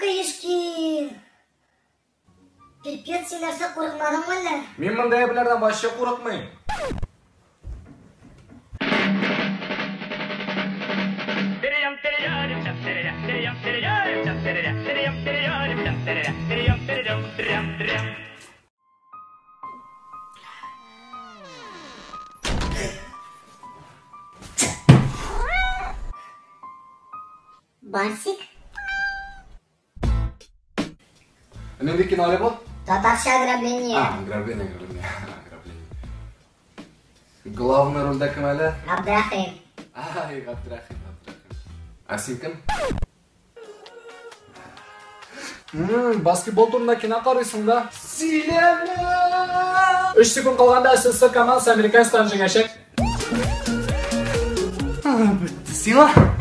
кайышки. Пипец, сен нәрсе қорқмадың ба әлі? Мен мұндай әбілерден башы қорқмайым. Барсик? Ненде кино бол? Татарша ограбление. Ограбление. Главный рөлде кім әлі? Абдрахим. Абдрахим. А сен кім? Баскетбол турында кино қарайсың да? Силема! 3 секунд қалғанда СССР командасы американецтерден жеңешек. Бітті, сен